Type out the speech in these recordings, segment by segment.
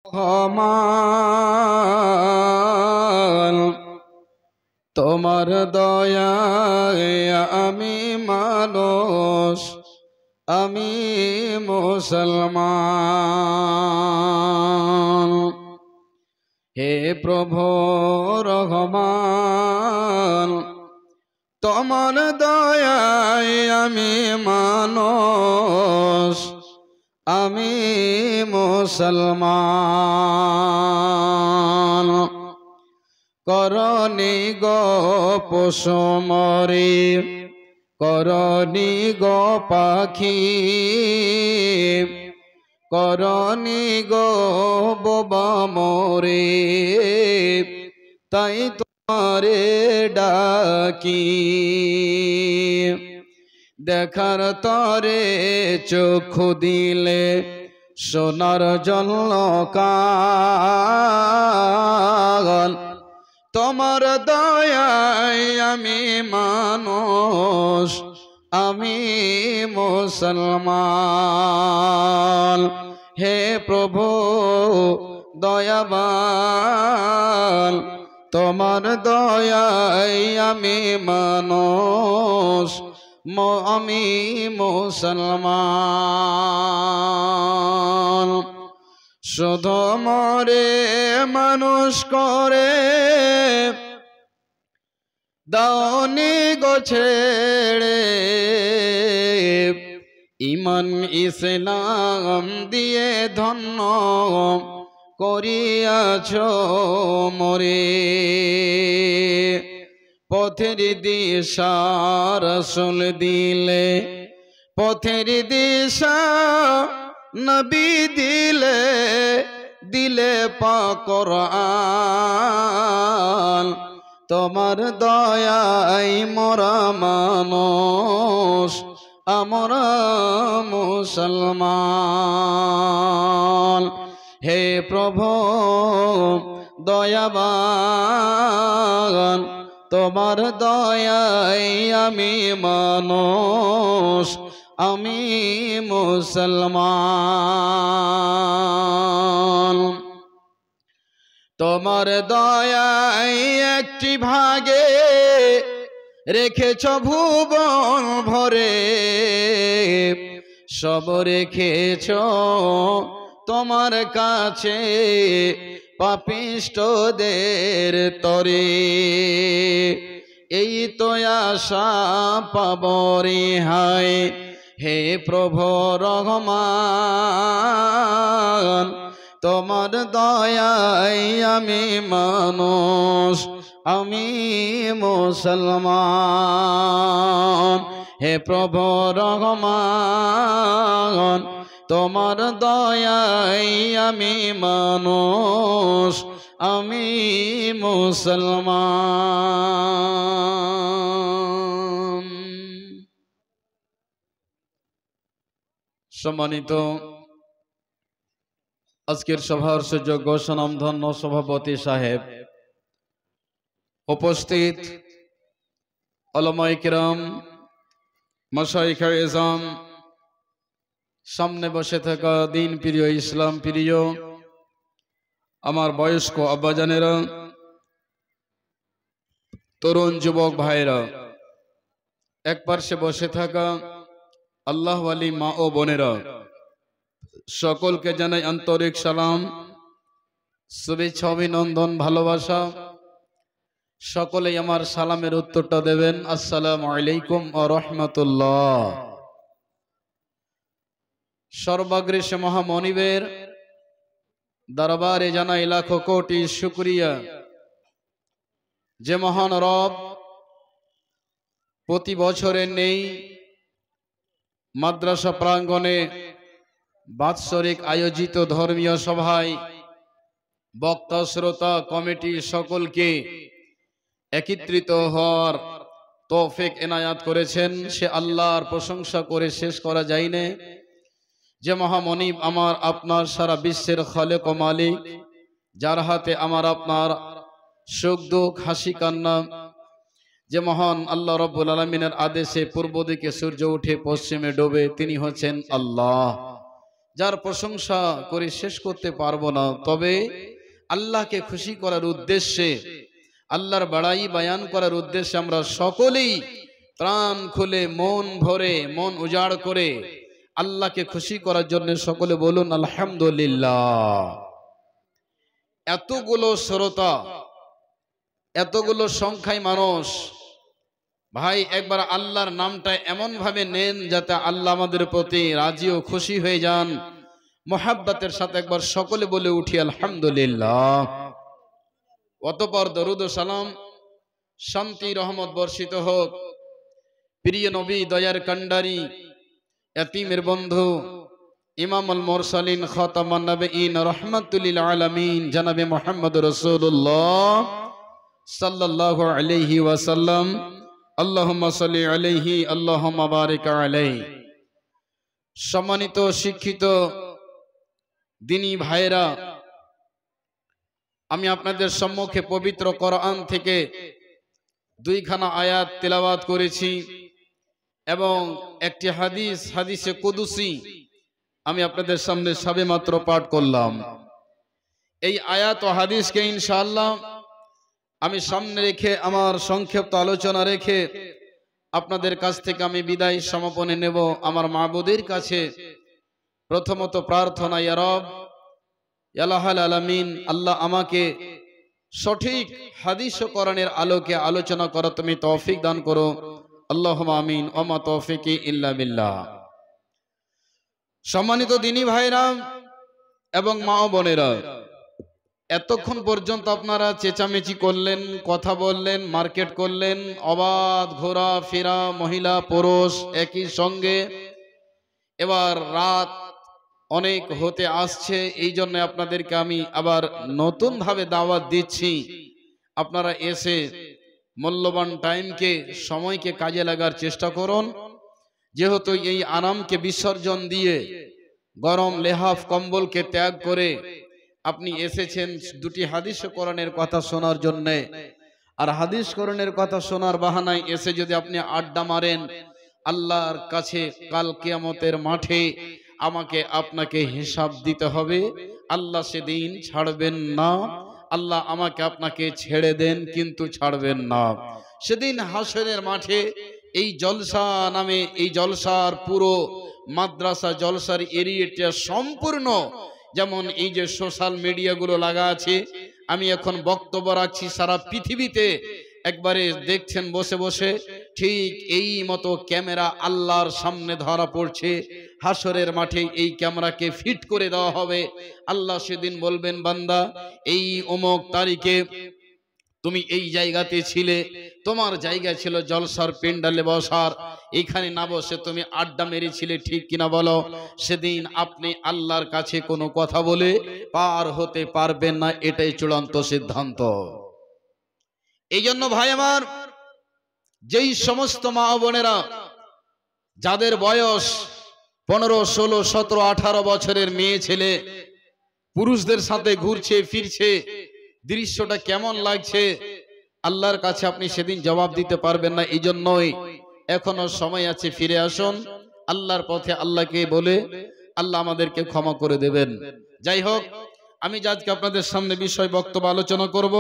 রহমান তোমার দয়ায় আমি মানুষ, আমি মুসলমান। হে প্রভু রহমান তোমার দয়ায় আমি মানুষ, আমি মুসলমান। করনি গো পশু মরে, করনি গো পাখি, করনি গো বোবা মোরে, তাই তোমারে ডাকি। দেখার তরে চক্ষু দিলে সোনার জলকাল, তোমার দয়ায় আমি মানুষ, আমি মুসলমান। হে প্রভু দয়াবান তোমার দয়ায় আমি মানুষ, আমি মুসলমান। শুধু মরে মানুষ করে দাওনি গো ছেড়ে, ইমান ইসলাম দিয়ে ধন্য করিয়াছ মরে। পথের দিশা রাসূল দিলে, পথের দিশা নবী দিলে, দিলে পাক কোরআন, তোমার দয়ায় মোরা মানুষ, আমরা মুসলমান। হে প্রভু দয়াবান তোমার দয়ায় আমি মানুষ, আমি মুসলমান। তোমার দয়ায় একটি ভাগে রেখেছ ভুবন ভরে, সব রেখেছ তোমার কাছে পাপিষ্ঠদের তরে। এই তো আশা পাব রেহাই, হে প্রভু রহমান তোমার দয়ায় আমি মানুষ, আমি মুসলমান। হে প্রভু রহমান তোমার দয়ায় আমি মানুষ, আমি মুসলমান। সম্মানিত আজকের সভার সুযোগ্য স্বনামধন্য সভাপতি সাহেব, উপস্থিত উলামায়ে কিরাম, মাশায়েখে ইজম, সামনে বসে থাকা দিন প্রিয়, ইসলাম প্রিয় আমার বয়স্ক আব্বাজানেরা, তরুণ যুবক ভাইরা, এক পাশে বসে থাকা আল্লাহ ওয়ালি মা ও বোনেরা, সকলকে জানাই আন্তরিক সালাম, শুভেচ্ছা, অভিনন্দন, ভালোবাসা। সকলেই আমার সালামের উত্তরটা দেবেন, আসসালামু আলাইকুম ওয়া রাহমাতুল্লাহ। সর্বাগ্রে মহামনিবের দরবারে জানাই লাখো কোটি শুকরিয়া, যে মহান রব প্রতি বছরের নেই মাদ্রাসা প্রাঙ্গণে বাৎসরিক আয়োজিত ধর্মীয় সভায় বক্তা, শ্রোতা, কমিটি সকলকে একত্রিত হওয়ার তৌফিক এনায়াত করেছেন। সে আল্লাহর প্রশংসা করে শেষ করা যায় না, যে মহামনিব আমার আপনার সারা বিশ্বের খালেক ও মালিক, যার হাতে আমার আপনার সুখ দুঃখ হাসি কান্না, যে মহান আল্লাহ রাব্বুল আলামিনের আদেশে পূর্ব দিকে সূর্য উঠে পশ্চিমে ডোবে, তিনি হচ্ছেন আল্লাহ। যার প্রশংসা করে শেষ করতে পারবো না, তবে আল্লাহকে খুশি করার উদ্দেশ্যে, আল্লাহর বড়াই বয়ান করার উদ্দেশ্যে আমরা সকলেই প্রাণ খুলে মন ভরে মন উজাড় করে আল্লাহকে খুশি করার জন্য সকলে বলুন আলহামদুলিল্লাহ। এতগুলো শ্রোতা, এতগুলো সংখ্যায় মানুষ, ভাই একবার আল্লাহর নামটা এমন ভাবে নেন যাতে আল্লাহ আমাদের প্রতি রাজি ও খুশি হয়ে যান। মোহাব্বতের সাথে একবার সকলে বলে উঠি আলহামদুলিল্লাহ। অতঃপর দরুদ ও সালাম, শান্তি রহমত বর্ষিত হোক প্রিয় নবী, দয়ার কান্ডারি, এতিমের বন্ধু, ইমামুল মুরসালিন, খাতামুন নবিয়্যিন, রাহমাতুল লিল আলামিন জনাবে মুহাম্মদ রাসূলুল্লাহ সাল্লাল্লাহু আলাইহি ওয়াসাল্লাম। আল্লাহুম্মা সাল্লি আলাইহি, আল্লাহুম্মা বারিক আলাইহি। সম্মানিত শিক্ষিত দিনী ভাইরা, আমি আপনাদের সম্মুখে পবিত্র কোরআন থেকে দুইখানা আয়াত তেলাওয়াত করেছি এবং একটি হাদিসে কুদসি আমি আপনাদের সামনে সবেমাত্র পাঠ করলাম। এই আয়াত ও হাদিসকে ইনশাআল্লাহ আমি সামনে রেখে, আমার সংক্ষিপ্ত আলোচনা রেখে আপনাদের কাছ থেকে আমি বিদায় সমাপনে নেব। আমার মাবুদের কাছে প্রথমত প্রার্থনা, ইয়া রব ইয়া লাহাল আলামিন, আল্লাহ আমাকে সঠিক হাদিস ও কোরআনের আলোকে আলোচনা করা তুমি তৌফিক দান করো। আল্লাহুম্মা আমিন, ওয়া মা তৌফিকি ইল্লা বিল্লাহ। সম্মানিত দিনী ভাইরা এবং মা ও বোনেরা, এতক্ষণ পর্যন্ত আপনারা চেঁচামেচি করলেন, কথা বললেন, মার্কেট করলেন, অবাধ ঘোরা ফেরা, মহিলা পুরুষ একই সঙ্গে। এবার রাত অনেক হতে আসছে, এই জন্য আপনাদেরকে আমি আবার নতুন ভাবে দাওয়াত দিচ্ছি। আপনারা এসে মূল্যবান টাইমকে, সময়কে কাজে লাগার চেষ্টা করুন। যেহেতু এই আরামকে বিসর্জন দিয়ে, গরম লেহাফ কম্বলকে ত্যাগ করে আপনি এসেছেন দুটি হাদিস কোরআনের কথা শোনার জন্য, আর হাদিস কোরআনের কথা শোনার বাহানায় এসে যদি আপনি আড্ডা মারেন, আল্লাহর কাছে কাল কিয়ামতের মাঠে আমাকে আপনাকে হিসাব দিতে হবে। আল্লাহ সেদিন ছাড়বেন না। আল্লাহ আমাকে আপনাকে ছেড়ে দেন কিন্তু ছাড়বেন না। সেদিন হাসরের মাঠে এই জলসা নামে, এই জলসার পুরো মাদ্রাসা জলসার এরিয়াটা সম্পূর্ণ, যেমন এই যে সোশ্যাল মিডিয়াগুলো লাগা আছে, আমি এখন বক্তব্য রাখছি, সারা পৃথিবীতে একবারে দেখছেন বসে বসে, ঠিক এই মতো ক্যামেরা আল্লাহর সামনে ধরা পড়ছে। হাসরের মাঠে এই ক্যামেরাকে ফিট করে দেওয়া হবে। আল্লাহ সেদিন বলবেন, বান্দা এই অমুক তারিখে তুমি এই জায়গাতে ছিলে, তোমার জায়গা ছিল জলসার পেন্ডালে বসার, এখানে না বসে তুমি আড্ডা মেরেছিলে, ঠিক কিনা বলো? সেদিন আপনি আল্লাহর কাছে কোনো কথা বলে পার হতে পারবেন না, এটাই চূড়ান্ত সিদ্ধান্ত। এই জন্য ভাই আমার, যেই সমস্ত মা বোনেরা যাদের বয়স 15, 16, 17, 18 বছরের মেয়ে ছেলে পুরুষদের সাথে ঘুরছে ফিরছে, দৃশ্যটা কেমন লাগছে আল্লাহর কাছে আপনি সেদিন জবাব দিতে পারবেন না। এই জন্যই এখনো সময় আছে, ফিরে আসুন আল্লাহর পথে। আল্লাহকে বলে আল্লাহ আমাদেরকে ক্ষমা করে দেবেন। যাই হোক, আমি আজকে আপনাদের সামনে বিষয় বক্তব্য আলোচনা করব,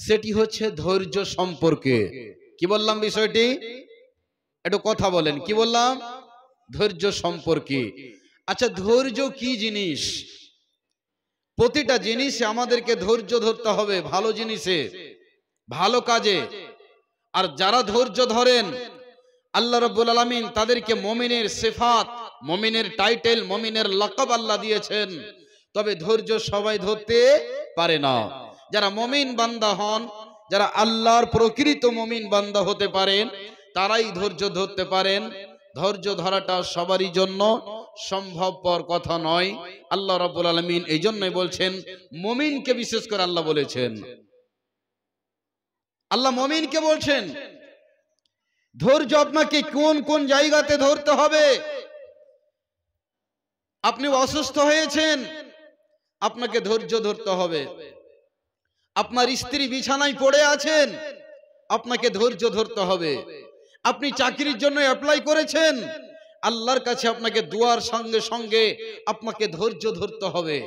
সেটি হচ্ছে ধৈর্য সম্পর্কে। কি বললাম বিষয়টি? একটু কথা বলেন, কি বললাম? ধৈর্য সম্পর্কে। আচ্ছা, ধৈর্য কি জিনিস? প্রতিটা জিনিসে আমাদেরকে ধৈর্য ধরতে হবে, ভালো জিনিসে, ভালো কাজে। আর যারা ধৈর্য ধরেন, আল্লাহ রাব্বুল আলামিন তাদেরকে মুমিনের সিফাত, মুমিনের টাইটেল, মুমিনের লকব আল্লাহ দিয়েছেন। তবে ধৈর্য সবাই ধরতে পারে না। যারা মুমিন বান্দা হন, যারা আল্লাহর প্রকৃত মুমিন বান্দা হতে পারেন, তারাই ধৈর্য ধরতে পারেন। ধৈর্য ধরাটা সবারই জন্য সম্ভবপর কথা নয়। আল্লাহ রাব্বুল আলামিন এই জন্যই বলছেন, মুমিনকে বিশেষ করে আল্লাহ বলেছেন, আল্লাহ মুমিনকে বলছেন ধৈর্য আপনাকে কোন কোন জায়গাতে ধরতে হবে। আপনি অসুস্থ হয়েছেন, আপনাকে ধৈর্য ধরতে হবে। আপনার স্ত্রী বিছানায় পড়ে আছেন, আপনাকে ধৈর্য ধরতে হবে। আপনি চাকরির জন্য অ্যাপ্লাই করেছেন, আল্লাহর কাছে আপনাকে দুয়ার সঙ্গে সঙ্গে আপনাকে ধৈর্য ধরতে হবে।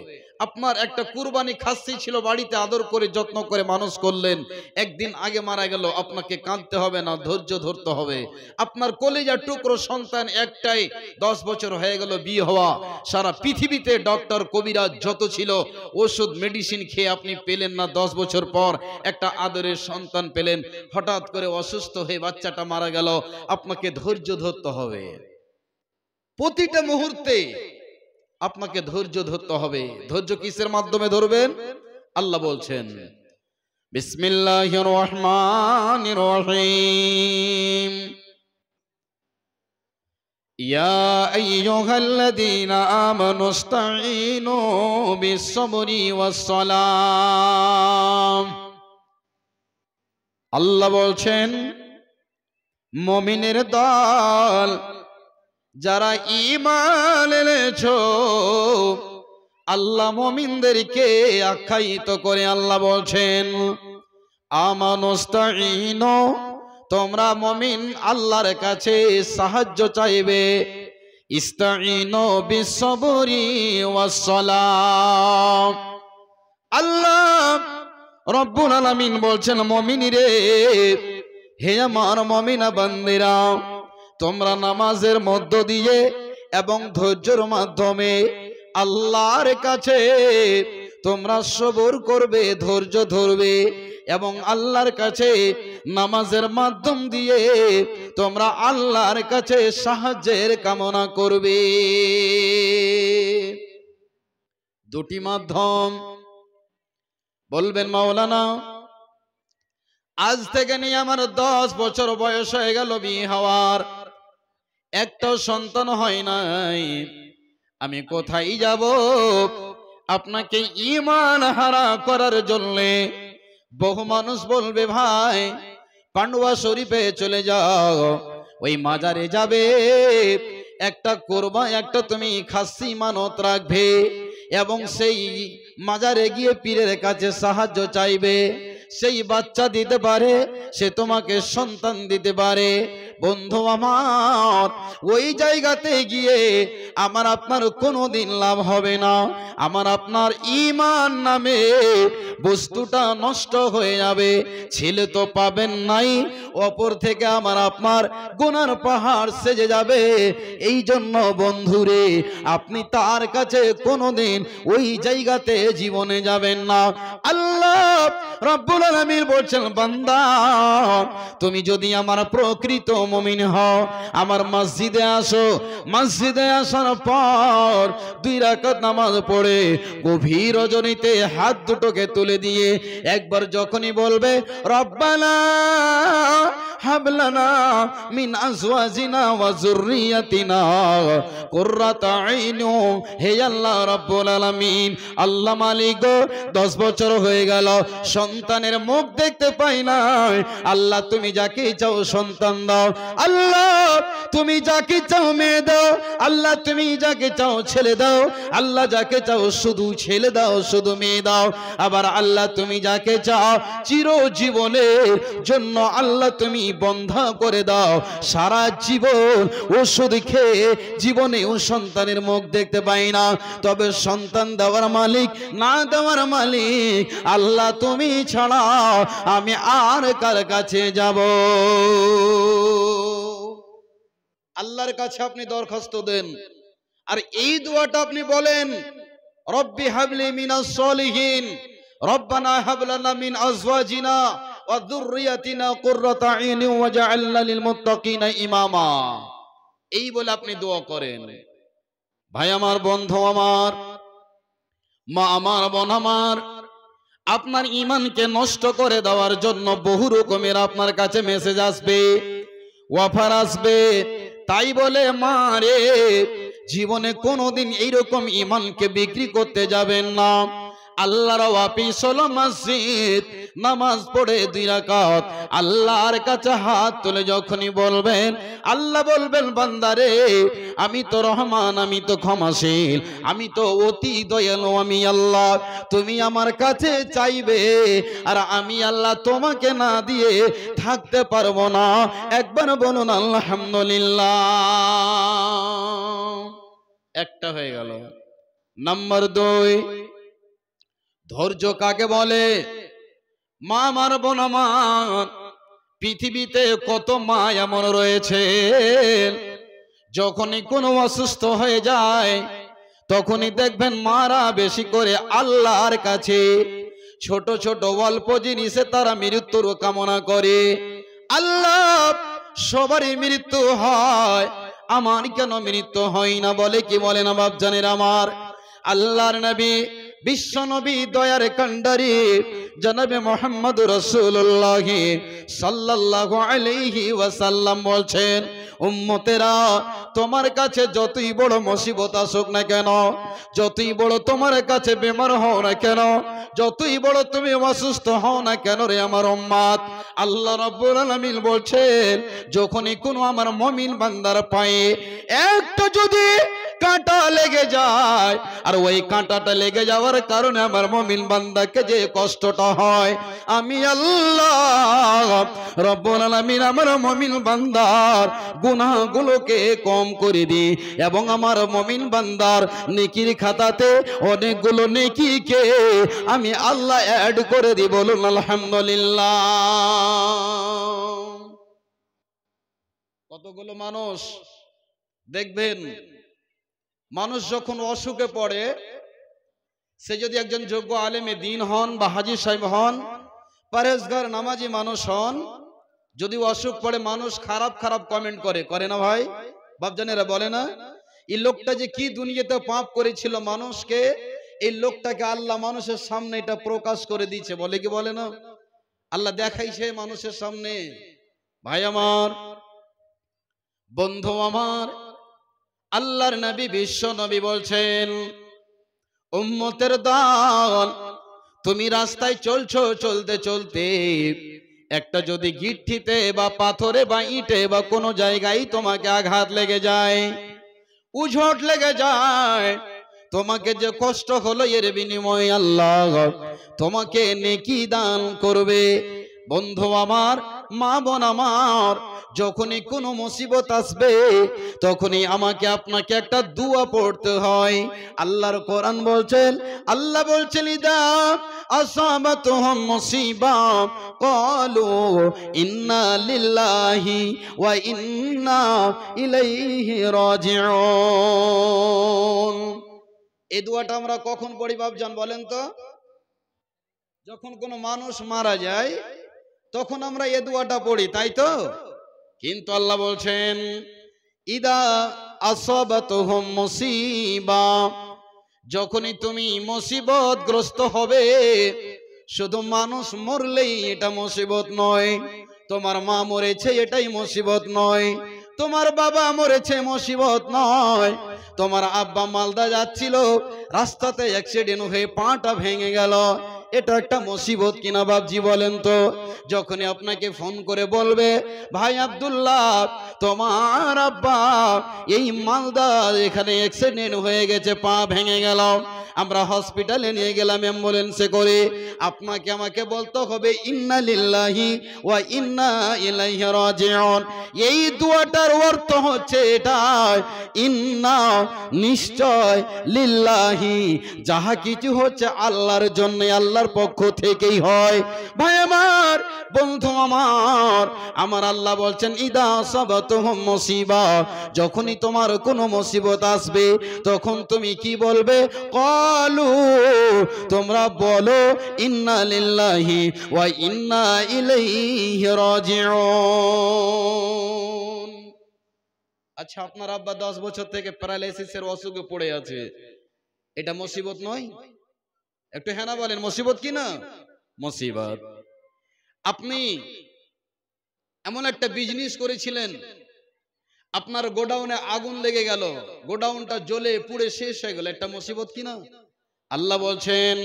আপনার একটা কুরবানি খাসি ছিল, বাড়িতে আদর করে যত্ন করে মানুষ করলেন, একদিন আগে মারা গেল, আপনাকে কাঁদতে হবে না, ধৈর্য ধরতে হবে। আপনার কলিজার টুকরো সন্তান একটাই, 10 বছর হয়ে গেল বিয়ে হওয়া, সারা পৃথিবীতে ডক্টর কবিরাজ যত ছিল ওষুধ মেডিসিন খেয়ে আপনি পেলেন না, 10 বছর পর একটা আদরের সন্তান পেলেন, হঠাৎ করে অসুস্থ হয়ে বাচ্চাটা মারা গেল, আপনাকে ধৈর্য ধরতে হবে। প্রতিটা মুহূর্তে আপনাকে ধৈর্য ধরতে হবে। ধৈর্য কিসের মাধ্যমে ধরবেন? আল্লাহ বলছেন বিসমিল্লাহির রহমানির রহিম, ইয়া আইয়ুহাল্লাযীনা আমানুস্তাঈনু বিস-সাবরি ওয়াস-সালাম। আল্লাহ বলছেন মুমিনের দল, যারা ঈমান এনেছো, আল্লাহ মুমিনদেরকে আখ্যায়িত করে আল্লাহ বলছেন আমানুস্তাঈনু, তোমরা মুমিন আল্লাহর কাছে সাহায্য চাইবে, ইস্তাঈনু বিস-সাবরি ওয়াস-সালাম। আল্লাহ রব্বুল আলামিন বলছেন মুমিনরে, হে আমার মুমিনা বান্দিরা, তোমরা নামাজের মধ্য দিয়ে এবং ধৈর্যের মাধ্যমে আল্লাহর কাছে তোমরা সবর করবে, ধৈর্য ধরবে, এবং আল্লাহর কাছে নামাজের মাধ্যম দিয়ে তোমরা আল্লাহর কাছে সাহায্যের কামনা করবে। দুটি মাধ্যম। বলবেন মাওলানা, আজ থেকে নিয়ে আমার 10 বছর বয়স হয়ে গেল বিয়ে হওয়ার, একটা সন্তান হয় নাই, আমি কোথায় যাব? আপনাকে ঈমান হারা করার জন্য বহু মানুষ বলবে ভাই পান্ডুয়া শরীফে চলে যাও, ওই মাজারে যাবে, একটা কোরবান, একটা তুমি খাসি মানত রাখবে এবং সেই মাজারে গিয়ে পীরের কাছে সাহায্য চাইবে, সেই বাচ্চা দিতে পারে, সে তোমাকে সন্তান দিতে পারে। বন্ধু আমার, ওই জায়গাতে গিয়ে আমার আপনার কোনোদিন লাভ হবে না, আমার আপনার ঈমান নামে বস্তুটা নষ্ট হয়ে যাবে, ছেলে তো পাবেন নাই, অপর থেকে আমার আপনার গুনার পাহাড় সেজে যাবে। এই জন্য বন্ধুরে, আপনি তার কাছে কোনোদিন ওই জায়গাতে জীবনে যাবেন না। আল্লাহ রব্বুল আলামিন বলছেন বান্দা, তুমি যদি আমার প্রকৃত মুমিন হও, আমার মসজিদে আসো, মসজিদে আসার পর 2 রাকাত নামাজ পড়ে গভীর রজনীতে হাত দুটোকে তুলে দিয়ে একবার যখনই বলবে রব্বানা হাবলানা মিন আজওয়াজিনা ওয়া যুররিয়াতিনা কুররাতা আইনু, হে আল্লাহ রাব্বুল আলামিন, আল্লাহ মালিক গো, 10 বছর হয়ে গেল সন্তানের মুখ দেখতে পাই না, আল্লাহ তুমি যাকে চাও সন্তান দাও, আল্লাহ তুমি যাকে চাও মেয়ে দাও, আল্লাহ তুমি যাকে চাও ছেলে দাও, আল্লাহ যাকে চাও শুধু ছেলে দাও, শুধু মেয়ে দাও, আবার আল্লাহ তুমি যাকে চাও চিরজীবনের জন্য আল্লাহ তুমি বন্ধা করে দাও, সারা জীবন ওষুধ খেয়ে জীবনেও সন্তানের মুখ দেখতে পাই না, তবে সন্তান দেওয়ার মালিক না দেওয়ার মালিক আল্লাহ তুমি ছাড়া আমি আর কার কাছে যাব? আল্লাহর কাছে আপনি দরখাস্ত দেন, আর এই দোয়াটা আপনি বলেন রব্বি হাবলি মিনাস সলিহিন, রব্বানা হাব লানা মিন আজওয়াজিনা ওয়া যুররিয়াতিনা কুররাতা আইনি ওয়াজআলনা লিল মুত্তাকিনা ইমামা। এই বলে আপনি দোয়া করেন। ভাই আমার, বন্ধু আমার, মা আমার, বোন আমার, আপনার ঈমানকে নষ্ট করে দেওয়ার জন্য বহু রকমের আপনার কাছে মেসেজ আসবে, অফার আসবে। তাই বলে মা রে, জীবনে কোনোদিন এইরকম ঈমানকে বিক্রি করতে যাবেন না। আল্লাহর ওয়াপিস হলো মসজিদ, নামাজ পড়ে 2 রাকাত আল্লাহর কাছে হাত তুলে যখনই বলবেন, আল্লাহ বলবেন বান্দারে, আমি তো রহমান, আমি তো ক্ষমাশীল, আমি তো অতি দয়ালু, আমি আল্লাহ, তুমি আমার কাছে চাইবে আর আমি আল্লাহ তোমাকে না দিয়ে থাকতে পারবো না। একবার বলুন আলহামদুলিল্লাহ। একটা হয়ে গেল। নাম্বার 2, ধৈর্য কাকে বলে? মা আমার, বোন আমার, পৃথিবীতে কত মা এমন রয়েছে যখনই কোনো অসুস্থ হয়ে যায় তখনই দেখবেন মারা বেশি করে আল্লাহর কাছে ছোট ছোট অল্প জিনিসে তারা মৃত্যুর কামনা করে। আল্লাহ, সবারই মৃত্যু হয়, আমার কেন মৃত্যু হয় না? বলে কি বলে না বাপজানের আমার? আল্লাহর নবী, বিশ্ব নবী, দয়ার কান্ডারি জনাবে মুহাম্মদ রাসূলুল্লাহ সাল্লাল্লাহু আলাইহি ওয়াসাল্লাম বলছেন, উম্মতেরা, তোমার কাছে যতই বড় মুসিবত আসুক না কেন, যতই বড় তোমার কাছে বেমার হও না কেন, যতই বড় তুমি অসুস্থ হও না কেন রে আমার উম্মত, আল্লাহ রাব্বুল আলামিন বলছেন, যখনই কোনো আমার মুমিন বান্দার পায়ে একটা যদি কাঁটা লেগে যায়, আর ওই কাঁটাটা লেগে যাওয়ার কারণে আমার মুমিন বান্দাকে যে কষ্টটা হয়, আমি আল্লাহ রব্বুল আলামিন আমার মুমিন বান্দার গুনাহগুলোকে কম করে দিই এবং আমার মুমিন বান্দার নেকির খাতাতে অনেকগুলো নেকিকে আমি আল্লাহ অ্যাড করে দিই। বলুন আলহামদুলিল্লাহ। কতগুলো মানুষ দেখবেন, মানুষ যখন অসুখে পড়ে, সে যদি একজন যোগ্য আলেমে দ্বীন হন বা হাজী সাহেব হন, পরেজগার নামাজি মানুষ হন, যদি অসুখ পড়ে মানুষ খারাপ খারাপ কমেন্ট করে না ভাই? বাপজানেরা বলে না, এই লোকটা যে কি দুনিয়াতে পাপ করেছিল মানুষকে, এই লোকটাকে আল্লাহ মানুষের সামনে এটা প্রকাশ করে দিয়েছে। বলে কি বলে না? আল্লাহ দেখাইছে মানুষের সামনে। ভাই আমার, বন্ধু আমার, আল্লাহর নবী, বিশ্ব নবী বলছেন, উম্মতের দল, তুমি রাস্তায় চলছো, চলতে চলতে একটা যদি গিট্টিতে বা পাথরে বা ইটে বা কোনো জায়গায় তোমাকে আঘাত লেগে যায়, উঝট লেগে যায়, তোমাকে যে কষ্ট হলো এর বিনিময়ে আল্লাহ তোমাকে নেকি দান করবে। বন্ধু আমার, মা বোন আমার, যখনই কোনো মুসিবত আসবে তখনই আমাকে আপনাকে একটা দোয়া পড়তে হয়। আল্লাহর কোরআন বলছেন, আল্লাহ বলছেন, ইদা আসাবাতুহুম মুসিবা ক্বালু ইন্না লিল্লাহি ওয়া ইন্না ইলাইহি রাজিউন। এই দোয়াটা আমরা কখন পড়ি বাপজান বলেন তো? যখন কোনো মানুষ মারা যায় তখন আমরা এই দোয়াটা পড়ি, তাই তো? কিন্তু আল্লাহ বলছেন, ইদা আসাবাতুহুম মুসিবা, যখনই তুমি মুসিবতগ্রস্ত হবে, শুধু মানুষ মরলেই এটা মুসিবত নয়, তোমার মা মরেছে এটাই মুসিবত নয়, তোমার বাবা মরেছে মুসিবত নয়, তোমার আব্বা মালদা যাচ্ছিল, রাস্তাতে অ্যাক্সিডেন্ট হয়ে পাটা ভেঙে গেল, এটা একটা মুসিবত কিনা বাপজি বলেন তো? যখনই আপনাকে ফোন করে বলবে, ভাই আব্দুল্লাহ, তোমার আব্বা এই মালদা এখানে অ্যাক্সিডেন্ট হয়ে গেছে, পা ভেঙে গেল, আমরা হসপিটালে নিয়ে গেলাম অ্যাম্বুলেন্সে করে, আপনাকে আমাকে বলতে হবে ইন্না লিল্লাহি ওয়া ইন্না ইলাইহি রাজিউন। এই দোয়াটার অর্থ হচ্ছে এটা, ইন্না, নিশ্চয়, লিল্লাহি, যাহা কিছু হচ্ছে আল্লাহর জন্য, আল্লাহর পক্ষ থেকেই হয়। ভাই আমার, বন্ধু আমার, আমার আল্লাহ বলছেন, ইদা আসাবাতুহুম মুসিবা, যখনই তোমার কোনো মুসিবত আসবে তখন তুমি কি বলবে? ক্বালু, তোমরা বলো, ইন্না লিল্লাহি ওয়া ইন্না ইলাইহি রাজিউন। আচ্ছা, আপনার আব্বা 10 বছর থেকে প্যারালাইসিসের অসুখে পড়ে আছে, এটা মুসিবত নয়? একটু হ্যাঁ না বলেন, মুসিবত কি না? মুসিবত। আপনি এমন একটা বিজনেস করেছিলেন, আপনার গোডাউনে আগুন লেগে গেল, গোডাউনটা জ্বলে পুড়ে শেষ হয়ে গেল, একটা মুসিবত কি না? আল্লাহ বলছেন,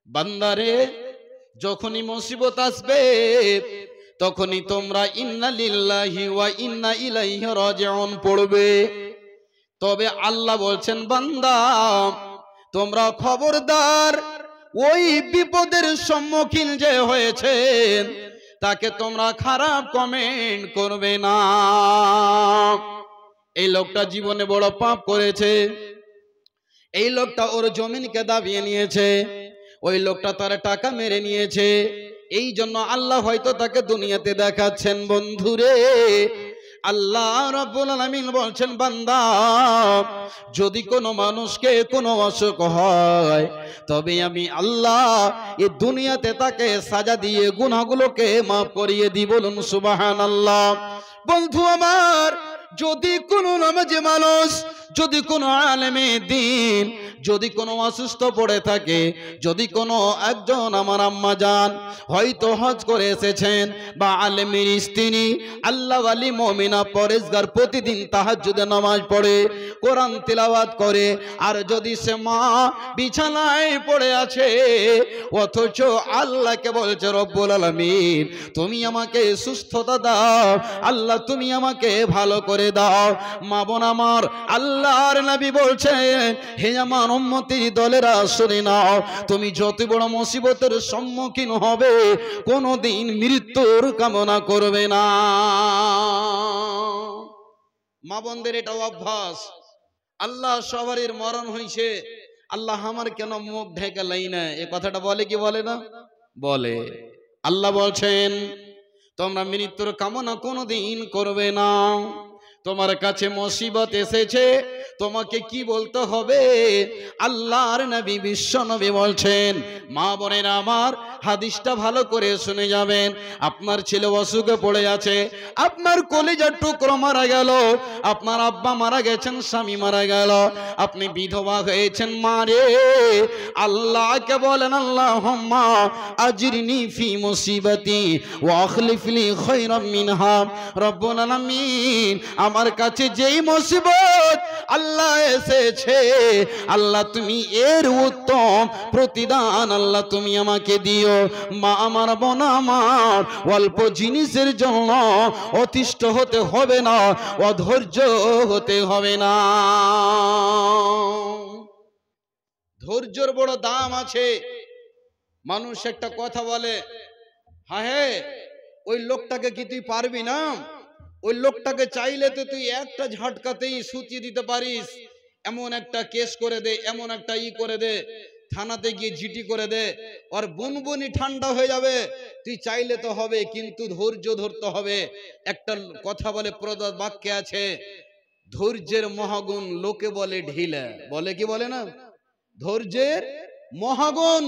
বান্দারে, যখনই মুসিবত আসবে তখনই তোমরা ইন্না লিল্লাহি ওয়া ইন্না ইলাইহি রাজিউন পড়বে। তবে আল্লাহ বলছেন, বান্দা, তোমরা খবরদার ওই বিপদের সম্মুখীন যে হয়েছে তাকে তোমরা খারাপ কমেন্ট করবে না। এই লোকটা জীবনে বড় পাপ করেছে, এই লোকটা ওর জমিনকে দাবিয়ে নিয়েছে, ওই লোকটা তার টাকা মেরে নিয়েছে, এই জন্য আল্লাহ হয়তো তাকে দুনিয়াতে দেখাচ্ছেন। বন্ধুরে, আল্লাহ রাব্বুল আলামিন বলছেন, বান্দা যদি কোনো মানুষকে কোনো অসুখ হয়, তবে আমি আল্লাহ এই দুনিয়াতে তাকে সাজা দিয়ে গুনাহগুলোকে মাফ করিয়ে দিই। বলুন সুবহানাল্লাহ। বন্ধু আমার, যদি কোনো নামাজি মানুষ, যদি কোনো আলেমে দ্বীন, যদি কোনো অসুস্থ পড়ে থাকে, যদি কোনো একজন আমার আম্মা জান হয়তো হজ করে এসেছেন, বা আলেমের স্ত্রী আল্লাহ ওয়ালি মুমিনা পরেজগার প্রতিদিন তাহাজ্জুদে নামাজ পড়ে, কোরআন তিলাওয়াত করে, আর যদি সে মা বিছানায় পড়ে আছে, অথচ আল্লাহকে বলছে রব্বুল আলামিন তুমি আমাকে সুস্থতা দাও, আল্লাহ তুমি আমাকে ভালো করে দাও। মা বোন আমার, আল্লাহর নবী বলছেন, হে আমার উম্মতের দলেরা শুনে নাও, তুমি যত বড় মুসিবতের সম্মুখীন হবে কোনদিন মৃত্যুর কামনা করবে না। মা বোনদের এটা অভ্যাস। আল্লাহ সবারই মরণ হইছে, আল্লাহ আমার কেন মুখ ঢেকে লাই না, এ কথাটা বলে কি বলে না? বলে। আল্লাহ বলছেন তোমরা মৃত্যুর কামনা কোনদিন করবে না। তোমার কাছে মুসিবত এসেছে, তোমাকে কি বলতে হবে? আল্লাহর নবী বিশ্ব নবী বলছেন, মা বোনেরা আমার হাদিসটা ভালো করে শুনে যাবেন। আপনার ছেলে অসুখে পড়ে আছে, আপনার কলিজার টুকরো মারা গেল, আপনার আব্বা মারা গেছেন, স্বামী মারা গেল, আপনি বিধবা হয়েছেন, মারে আল্লাহকে বলেন, আল্লাহুম্মা আজরিনি ফি মুসিবতি ওয়া আখলিফলি খায়রাম মিনহা। রব্বুল আলামিন আমার কাছে যেই মুসিবত আল্লাহ এসেছে, আল্লাহ তুমি এর উত্তম প্রতিদান আল্লাহ তুমি আমাকে দিও। মা আমার, বোন আমার, অল্প জিনিসের জন্য অতিষ্ঠ হতে হবে না, অধৈর্য হতে হবে না। ধৈর্যের বড় দাম আছে। মানুষ একটা কথা বলে, হ্যাঁ ওই লোকটাকে কি তুই পারবি না? ওই লোকটাকে চাইলে তো তুই একটা ঝটকাতেই সুচিয়ে দিতে পারিস, এমন একটা কেস করে দে, এমন একটা করে দে, থানাতে গিয়ে জিটি করে দে, আর বুনবুনি ঠান্ডা হয়ে যাবে। তুই চাইলে তো হবে, কিন্তু ধৈর্য ধরতে হবে। একটা কথা বলে, প্রবাদ বাক্যে আছে, ধৈর্যের মহাগুণ লোকে বলে ঢিলা। বলে কি বলে না? ধৈর্যের মহাগুণ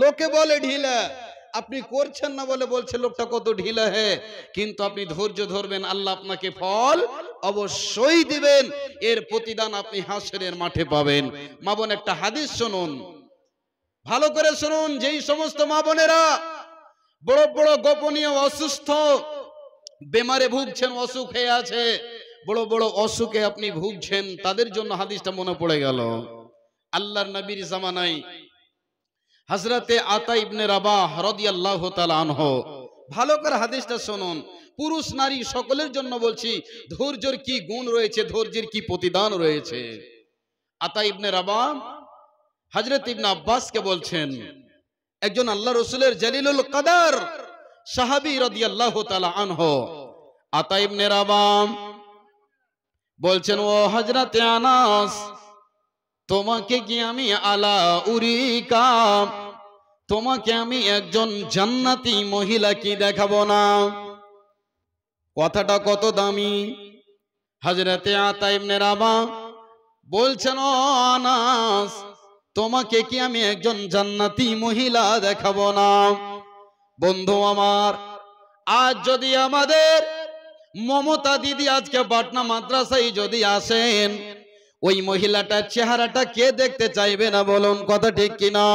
লোকে বলে ঢিলা। আপনি করছেন না বলে বলছে লোকটা কত ঢিলা হে, কিন্তু আপনি ধৈর্য ধরবেন, আল্লাহ আপনাকে ফল অবশ্যই দিবেন, এর প্রতিদান আপনি হাসরের মাঠে পাবেন। মা বোন, একটা হাদিস শুনুন, ভালো করে শুনুন। যেই সমস্ত মা বোনেরা বড় বড় গোপনীয় অসুস্থ বেমারে ভুগছেন, অসুখ হয়ে আছে, বড় বড় অসুখে আপনি ভুগছেন, তাদের জন্য হাদিসটা মনে পড়ে গেল। আল্লাহর নবীর জামানায় হযরতে আতা ইবনে রাবাহ রাদিয়াল্লাহু তাআলা আনহু, ভালো করে হাদিসটা শুনুন। পুরুষ নারী সকলের জন্য বলছি, ধৈর্যের কি গুণ রয়েছে, ধৈর্যের কি প্রতিদান রয়েছে। আতা ইবনে রাবাহ হযরত ইবনে আব্বাসকে বলছেন, একজন আল্লাহ রাসূলের জলিলুল কদর সাহাবী রাদিয়াল্লাহু তাআলা আনহু, আতা ইবনে রাবাহ বলছেন, ও হযরতে আনাস, তোমাকে কি আমি আলা উরিকা, তোমাকে আমি একজন জান্নাতি মহিলা কি দেখাবো না? কথাটা কত দামি। হযরতে আতা ইবনে রাবাহ বলছেন, ও আনাস, তোমাকে কি আমি একজন জান্নাতি মহিলা দেখাবো না? বন্ধু আমার, আজ যদি আমাদের মমতা দিদি আজকে পাটনা মাদ্রাসায় যদি আসেন, ওই মহিলাটার চেহারাটা কে দেখতে চাইবে না? বলুন, কথা ঠিক কিনা?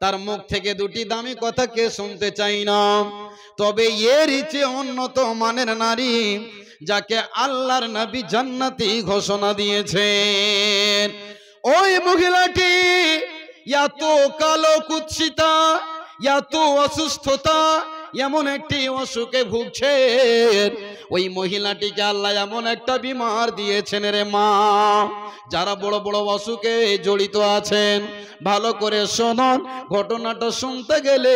তার মুখ থেকে দুটি দামি কথা কে শুনতে চাই না? তবে এর চেয়ে উন্নত মানের নারী, যাকে আল্লাহর নবী জান্নাতি ঘোষণা দিয়েছেন, ওই মহিলাটি এত কালো কুৎসিতা, এত অসুস্থতা, এমন একটি অসুখে ভুগছেন, ওই মহিলাটিকে আল্লাহ এমন একটা বিমার দিয়েছেন রে মা। যারা বড় বড় অসুখে জড়িত আছেন, ভালো করে শুনুন, ঘটনাটা শুনতে গেলে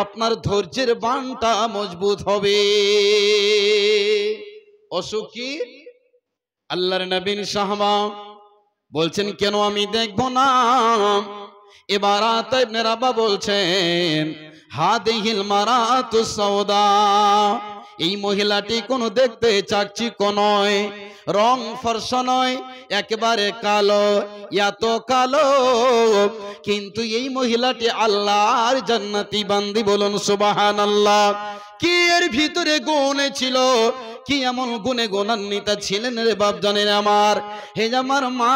আপনার ধৈর্যের বাণটা মজবুত হবে। অসুখ কি? আল্লাহর নবীর সাহাবা বলছেন কেন আমি দেখব না? এবার আতা ইবনে রাবা বলছেন হাদিহিল মারাতুস সাওদা, এই মহিলাটি কোনো দেখতে চাকচিক্য নয়, রং ফর্সা নয়, একেবারে কালো, এত কালো, কিন্তু এই মহিলাটি আল্লাহর জান্নাতি বান্দি। বলুন সুবহানাল্লাহ। কি এর ভিতরে গুণ ছিল, কি এমন গুণে গুণান্বিত ছিলেন রে বাপজানের আমার। হে আমার মা,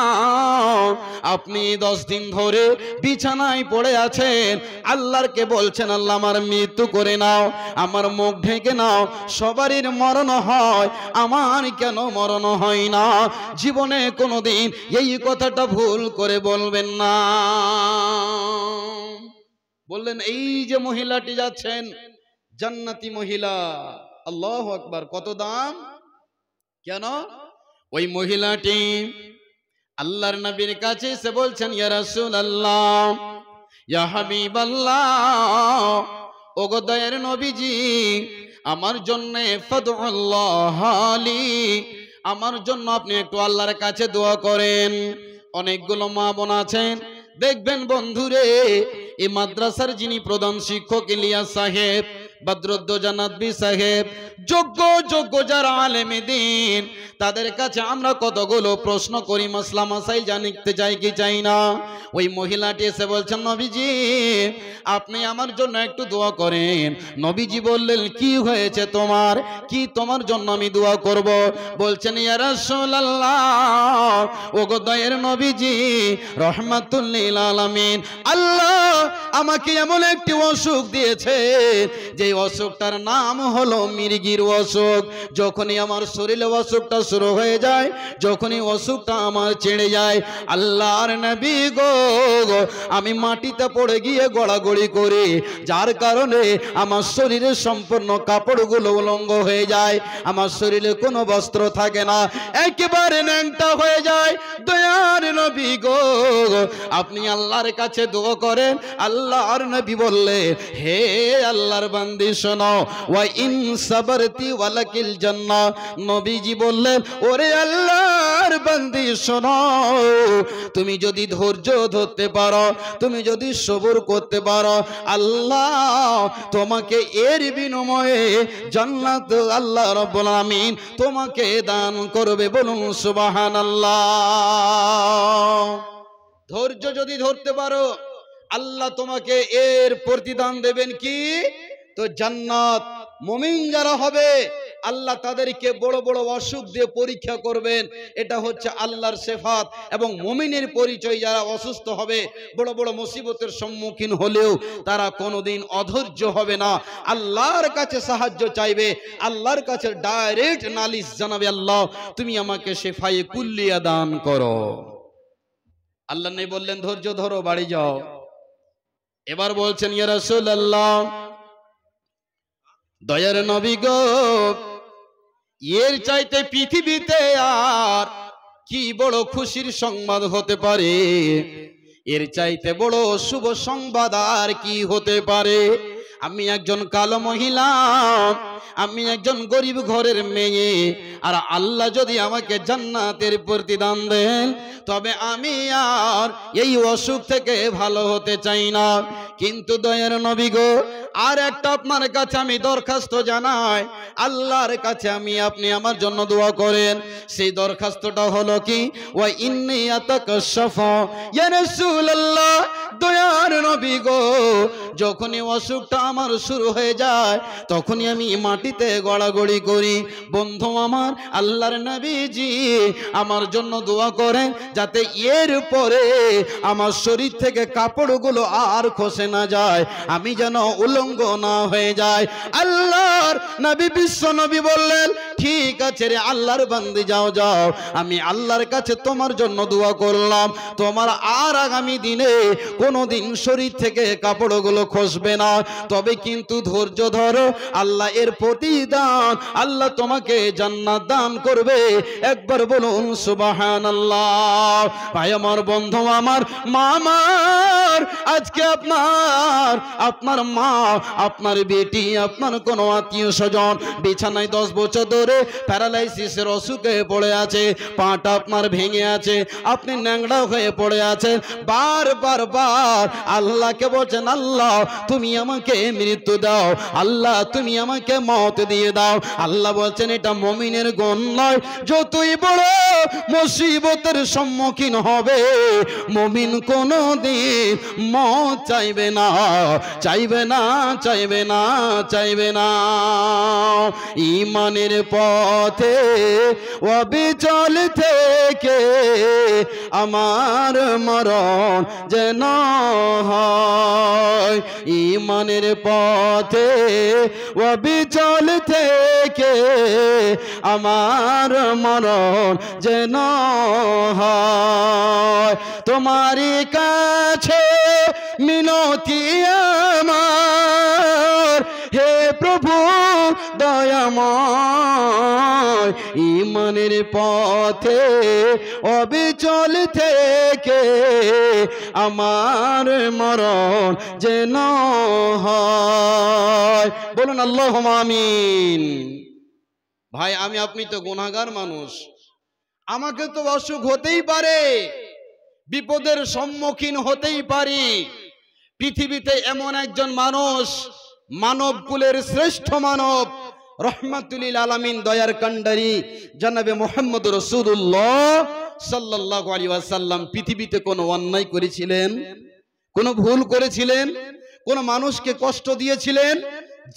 আপনি 10 দিন ধরে বিছানায় পড়ে আছেন, আল্লাহরকে বলছেন আল্লাহ আমার মৃত্যু করে নাও, আমার মুখ ঢেকে নাও, সবারই মরণ হয়, আমার কেন মরণ হয় না? জীবনে কোনোদিন এই কথাটা ভুল করে বলবেন না। বললেন এই যে মহিলাটি যাচ্ছেন জান্নাতি মহিলা, আল্লাহু আকবার, কত দাম! কেন? ওই মহিলাটি আল্লাহর নবীর কাছে এসে বলছেন ইয়া রাসূলুল্লাহ, ইয়া হাবিবাল্লাহ, ওগো দয়ার নবীজি, আমার জন্য ফাদউল্লাহ আলী, আমার জন্য আপনি একটু আল্লাহর কাছে দোয়া করেন। অনেকগুলো মা বোন আছেন, দেখবেন বন্ধুরে, এই মাদ্রাসার যিনি প্রধান শিক্ষক ইলিয়াস সাহেব, বদরুদ্দোজা নদভী সাহেব, যোগ্য যোগ্য যারা আলেমে দ্বীন, তাদের কাছে আমরা কতগুলো প্রশ্ন করি, মাসলা মাসাইল জানতে চাই কি চাই না। ওই মহিলাটি এসে বলছেন নবীজি আপনি আমার জন্য একটু দোয়া করেন। নবীজি বললেন কি হয়েছে তোমার, কি তোমার জন্য আমি দোয়া করব? বলছেন ইয়া রাসূলুল্লাহ, ওগো দয়ার নবীজি রহমাতুল লিল আলামিন, আল্লাহ আমাকে এমন একটি অসুখ দিয়েছে, যে অসুখটার নাম হলো মির্গির অসুখ। যখনই আমার শরীরে অসুখটা শুরু হয়ে যায়, যখনই অসুখটা আমার ছেড়ে যায়, আল্লাহর নবী গো, আমি মাটিতে পড়ে গিয়ে গড়াগড়ি করি, যার কারণে আমার শরীরের সম্পূর্ণ কাপড়গুলো উলঙ্গ হয়ে যায়, আমার শরীরে কোনো বস্ত্র থাকে না, একেবারে ন্যাংটা হয়ে যায়। দয়ার নবী গো, আপনি আল্লাহর কাছে দোয়া করেন। আল্লাহর নবী বললে হে আল্লাহর বান্দি শোনো, ওয়া ইন সাবারতি ওয়ালাকিল জান্নাহ, নবীজি বললেন ওরে আল্লাহর বান্দি শোনো, তুমি যদি ধৈর্য ধরতে পারো, তুমি যদি সবর করতে পারো, আল্লাহ তোমাকে এর বিনিময়ে জান্নাত আল্লাহ রাব্বুল আলামিন তোমাকে দান করবে। বলুন সুবহানাল্লাহ। ধৈর্য যদি ধরতে পারো, আল্লাহ তোমাকে এর প্রতিদান দেবেন কি? তো জান্নাত। মুমিন যারা হবে আল্লাহ তাদেরকে বড় বড় অসুখ দিয়ে পরীক্ষা করবেন, এটা হচ্ছে আল্লাহর সিফাত। এবং মুমিনের পরিচয়, যারা অসুস্থ হবে, বড় বড় মুসিবতের সম্মুখীন হলেও তারা কোনোদিন অধৈর্য হবে না, আল্লাহর কাছে সাহায্য চাইবে, আল্লাহর কাছে ডাইরেক্ট নালিশ জানাবে, আল্লাহ তুমি আমাকে শিফায়ে কুল্লিয়া দান করো। আল্লাহ নেই বললেন ধৈর্য ধরো, বাড়ি যাও। এবার বলছেন ইয়া রাসূলুল্লাহ, দয়ার নবী গো, এর চাইতে পৃথিবীতে আর কি বড় খুশির সংবাদ হতে পারে? এর চাইতে বড় শুভ সংবাদ আর কি হতে পারে? আমি একজন কালো মহিলা, আমি একজন গরিব ঘরের মেয়ে, আর আল্লাহ যদি আমাকে জান্নাতের প্রতিদান দেন, তবে আমি আর এই অসুখ থেকে ভালো হতে চাই না। কিন্তু দয়ার নবী গো, আর একটা আপনার কাছে আমি দরখাস্ত জানাই, আল্লাহর কাছে আপনি আমার জন্য দোয়া করেন। সেই দরখাস্তটা হলো কি? ওয়া ইন্নী আতাকাশফা ইয়া রাসূলুল্লাহ, দয়ার নবী গো, যখনই অসুখটা আমার শুরু হয়ে যায়, তখনই আমি মাটিতে গড়াগড়ি করি। বন্ধু আমার, আল্লাহর নবীজি আমার জন্য দোয়া করেন, যাতে এর পরে আমার শরীর থেকে কাপড়গুলো আর খসে না যায়, আমি যেন উলঙ্গ না হয়ে যায়। আল্লাহর নবী, বিশ্ব নবী বললেন ঠিক আছে রে আল্লাহর বান্দি, যাও যাও, আমি আল্লাহর কাছে তোমার জন্য দোয়া করলাম, তোমার আর আগামী দিনে কোনোদিন শরীর থেকে কাপড়গুলো খসবে না, তবে কিন্তু ধৈর্য ধরো, আল্লাহ এর প্রতিদান, আল্লাহ তোমাকে জান্নাত দান করবে। একবার বলুন সুবহানাল্লাহ। ভাই আমার, বন্ধু আমার, মা আমার, আজকে আপনার মা, আপনার বেটি, আপনার কোনো আত্মীয় স্বজন বিছানায় 10 বছর ধরে প্যারালাইসিসের অসুখে পড়ে আছে, পাটা আপনার ভেঙে আছে, আপনি ন্যাংড়া হয়ে পড়ে আছেন, বার আল্লাহকে বলছেন, আল্লাহ তুমি আমাকে মৃত্যু দাও, আল্লাহ তুমি আমাকে মওত দিয়ে দাও। আল্লাহ বলছেন এটা মুমিনের গুণ নয়। যতই বড় মুসিবতের সম্মুখীন হবে, মুমিন কোনদিন মওত চাইবে না, চাইবে না, চাইবে না, চাইবে না। ঈমানের পথে অবিচল থেকে আমার মরণ যেন হয়। ঈমানের পথে অবিচল থেকে আমার মরণ যেন হয়। তোমারই কাছে মিনতি আমার, হে প্রভু দয়াময়, ঈমানের পথে অবিচল থেকে আমার মরণ যেন হয়। বলুন আল্লাহুম্মা আমিন। ভাই, আপনি তো গুনাহগার মানুষ, আমাকে তো অসুখ হতেই পারে, বিপদের সম্মুখীন হতেই পারি। পৃথিবীতে এমন একজন মানুষ, মানব কুলের শ্রেষ্ঠ মানব, রহমাতুল লিল আলামিন, দয়ার কান্ডারি জনাবে মুহাম্মদ রাসূলুল্লাহ সাল্লাল্লাহু আলাইহি ওয়াসাল্লাম পৃথিবীতে কোনো অন্যায় করেছিলেন? কোনো ভুল করেছিলেন? কোন মানুষকে কষ্ট দিয়েছিলেন?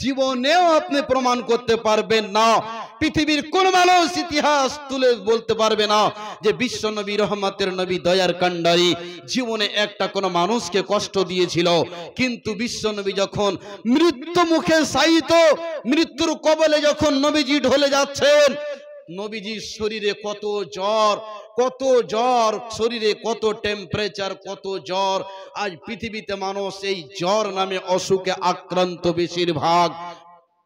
জীবনেও আপনি প্রমাণ করতে পারবেন না। পৃথিবীর কোন মানুষ ইতিহাস তুলে বলতে পারবে না যে বিশ্ব নবী, রহমতের নবী, দয়ার কান্ডারি জীবনে একটা কোন মানুষকে কষ্ট দিয়েছিল। কিন্তু বিশ্ব নবী যখন মৃত্যু মুখে শায়িত, মৃত্যুর কবলে যখন নবীজি ঢলে যাচ্ছেন, নবীজির শরীরে কত জ্বর, শরীরে কত টেম্পারেচার, কত জ্বর। আজ পৃথিবীতে মানুষ এই জ্বর নামে অসুখে আক্রান্ত, বেশিরভাগ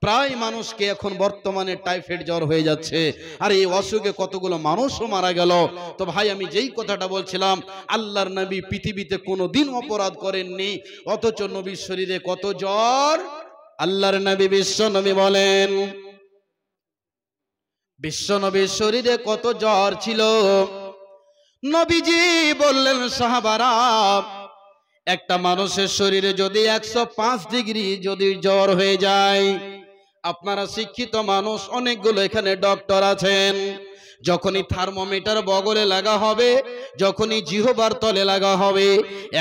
প্রায় মানুষকে এখন বর্তমানে টাইফয়েড জ্বর হয়ে যাচ্ছে। আর এই অসুখে কতগুলো মানুষও মারা গেল। তো ভাই, আমি যেই কথাটা বলছিলাম, আল্লাহর নবী পৃথিবীতে কোনোদিন অপরাধ করেননি, অথচ নবীর শরীরে কত জ্বর। আল্লাহর নবী, বিশ্ব নবী বলেন, বিশ্ব নবীর শরীরে কত জ্বর ছিল। নবীজি বললেন, সাহাবারা, একটা মানুষের শরীরে যদি 105 ডিগ্রি যদি জ্বর হয়ে যায়, আপনারা শিক্ষিত মানুষ, অনেকগুলো এখানে ডক্টর আছেন, যখনই থার্মোমিটার বগলে লাগা হবে, যখনই জিহ্বার তলে লাগা হবে,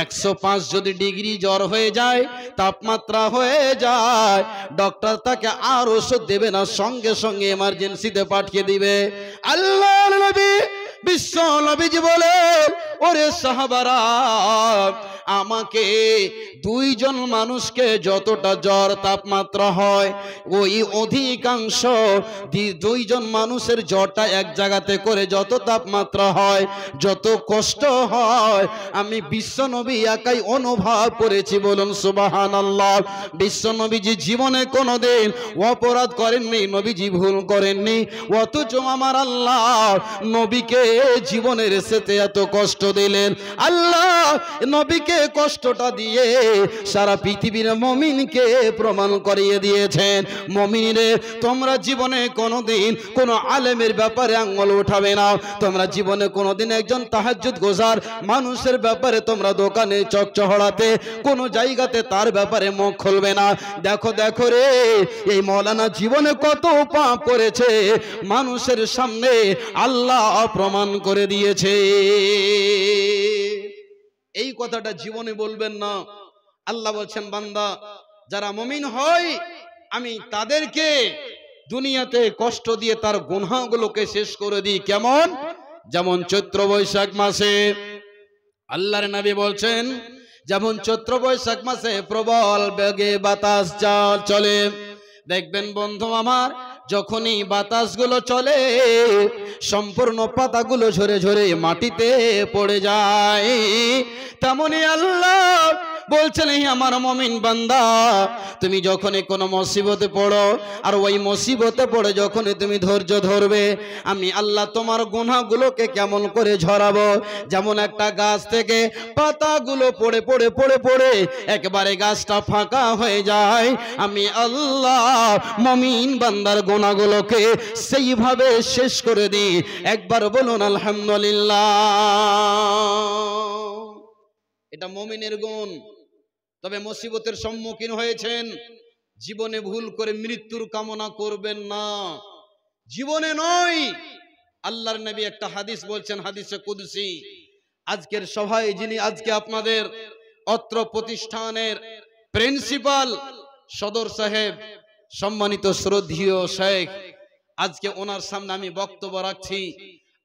105 যদি ডিগ্রি জ্বর হয়ে যায়, তাপমাত্রা হয়ে যায়, ডক্টর তাকে আর ওষুধ দেবে না, সঙ্গে সঙ্গে এমার্জেন্সিতে পাঠিয়ে দিবে। আল্লাহর নবী, বিশ্ব নবীজি বলে, ওরে সাহাবারা, আমাকে দুইজন মানুষকে যতটা জ্বর তাপমাত্রা হয়, ওই অধিকাংশ দুইজন মানুষের জ্বরটা এক জায়গাতে করে যত তাপমাত্রা হয়, যত কষ্ট হয়, আমি বিশ্বনবী একাই অনুভব করেছি। বলুন সুবহানাল্লাহ। বিশ্বনবীজি জীবনে কোনোদিন অপরাধ করেননি, নবীজি ভুল করেননি, অথচ আমার আল্লাহ নবীকে জীবনের শেষে এত কষ্ট দিলেন। আল্লাহ নবীকে কষ্টটা দিয়ে সারা পৃথিবীর মুমিনকে প্রমাণ করিয়ে দিয়েছেন, মুমিনরে, তোমরা জীবনে কোনোদিন কোনো আলেমের ব্যাপারে আঙ্গুল উঠাবে না, তোমরা জীবনে কোনোদিন একজন তাহাজ্জুদ গোজার মানুষের ব্যাপারে তোমরা দোকানে চকচহড়াতে কোনো জায়গাতে তার ব্যাপারে মুখ খুলবে না। দেখো দেখো রে, এই মওলানা জীবনে কত পাপ করেছে, মানুষের সামনে আল্লাহ প্রমাণ করে দিয়েছে। এই কথাটা জীবনে বলবেন না। আল্লাহ বলছেন, বান্দা, যারা মুমিন হয় আমি তাদেরকে দুনিয়াতে কষ্ট দিয়ে তার গুনাহগুলোকে শেষ করে দিই। কেমন? যেমন চৈত্র বৈশাখ মাসে, আল্লাহর নবী বলছেন, যেমন চৈত্র বৈশাখ মাসে প্রবল বেগে বাতাস চলে, দেখবেন বন্ধু আমার, যখনই বাতাসগুলো চলে, সম্পূর্ণ পাতাগুলো ঝরে ঝরে মাটিতে পড়ে যায়। তেমনি আল্লাহ বলছেন হে আমার মুমিন বান্দা, তুমি যখন কোনো মুসিবতে পড়ো আর ওই মুসিবতে পড়ে যখন তুমি ধৈর্য ধরবে, আমি আল্লাহ তোমার গুনাহগুলোকে কেমন করে ঝরাবো। যেমন একটা গাছ থেকে পাতাগুলো পড়ে পড়ে পড়ে পড়ে একবারে গাছটা ফাঁকা হয়ে যায়, আমি আল্লাহ মুমিন বান্দার গুনাহগুলোকে সেইভাবে শেষ করে দিই। একবার বলুন আলহামদুলিল্লাহ। এটা মুমিনের গুণ। তবে মুসিবতের সম্মুখীন হয়েছেন, জীবনে ভুল করে মৃত্যুর কামনা করবেন না, জীবনে নয়। আল্লাহর নবী একটা হাদিস বলছেন, হাদিসে কুদসি। আজকের সভায় যিনি আজকে আপনাদের অত্র প্রতিষ্ঠানের প্রিন্সিপাল সদর সাহেব, সম্মানিত শ্রদ্ধেয় শেখ, আজকে ওনার সামনে আমি বক্তব্য রাখছি।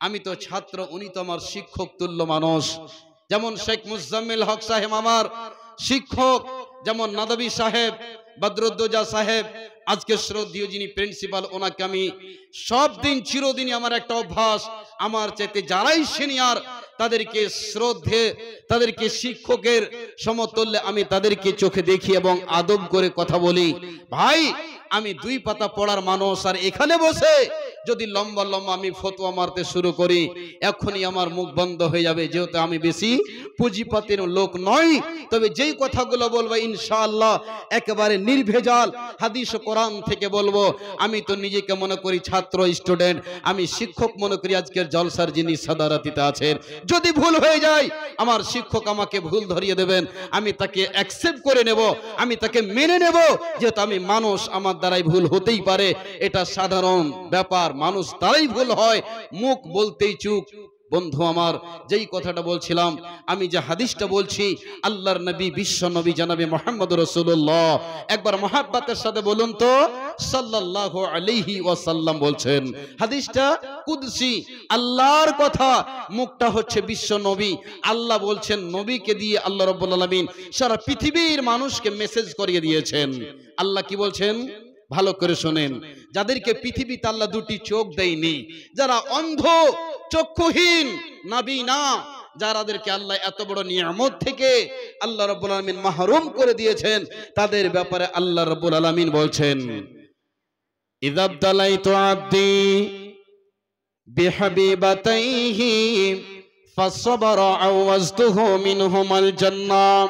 আমি তো ছাত্র, উনি তো আমার শিক্ষক তুল্য মানুষ। যেমন শেখ মুজাম্মিল হক সাহেব আমার শিক্ষক, যেমন নাদবী সাহেব, বদরুদ্দোজা সাহেব, আজকে শ্রদ্ধেয় যিনি প্রিন্সিপাল, ওনাকে আমি সব দিন চিরদিনই আমার একটা অভ্যাস, আমার চাইতে যারাই সিনিয়র তাদেরকে শ্রদ্ধে, তাদেরকে শিক্ষকের সমতুল্যে আমি তাদেরকে চোখে দেখি এবং আদব করে কথা বলি। ভাই, আমি 2 পাতা পড়ার মানুষ, আর এখানে বসে যদি লম্বা লম্বা আমি ফতোয়া মারতে শুরু করি, এখনই আমার মুখ বন্ধ হয়ে যাবে, যেহেতু আমি বেশি পুঁজিপাতির লোক নই। তবে যেই কথাগুলো বলবো ইনশাআল্লাহ একেবারে নির্ভেজাল হাদিস ও কোরআন থেকে বলবো। আমি তো নিজেকে মনে করি ছাত্র, স্টুডেন্ট, আমি শিক্ষক মনে করি আজকের জলসার যিনি সাদারাতিতে আছেন। যদি ভুল হয়ে যায়, আমার শিক্ষক আমাকে ভুল ধরিয়ে দেবেন, আমি তাকে অ্যাকসেপ্ট করে নেব, আমি তাকে মেনে নেব, যেহেতু আমি মানুষ, আমার দ্বারাই ভুল হতেই পারে, এটা সাধারণ ব্যাপার। মানুষ তারাই ভুল হয়, মুখ বলতেই চুপ। বন্ধু আমার, যেই কথাটা বলছিলাম, আমি যে হাদিসটা বলছি, আল্লাহর নবী, বিশ্ব নবী জনাবে মুহাম্মদ রাসূলুল্লাহ, একবার মহাব্বতের সাথে বলুন তো সাল্লাল্লাহু আলাইহি ওয়াসাল্লাম বলছেন। হাদিসটা কুদসি, আল্লাহর কথা, মুখটা হচ্ছে বিশ্ব নবী। আল্লাহ বলছেন, নবীকে দিয়ে আল্লাহ রাব্বুল আলামিন সারা পৃথিবীর মানুষকে মেসেজ করিয়ে দিয়েছেন। আল্লাহ কি বলছেন ভালো করে শোনেন। যাদেরকে পৃথিবীতে আল্লাহ 2টি চোখ দেয়নি, যারা অন্ধ, চক্ষুহীন, নাবিনা, যারাদেরকে আল্লাহ এত বড় নিয়ামত থেকে আল্লাহ রাব্বুল আলামিন মাহরুম করে দিয়েছেন, তাদের ব্যাপারে আল্লাহ রাব্বুল আলামিন বলছেন, ইযাবতালাইতু আবদি বিহাবিবাতাইহি ফাসসাবারা আওয়াজতুহু মিনহুমাল জান্নাহ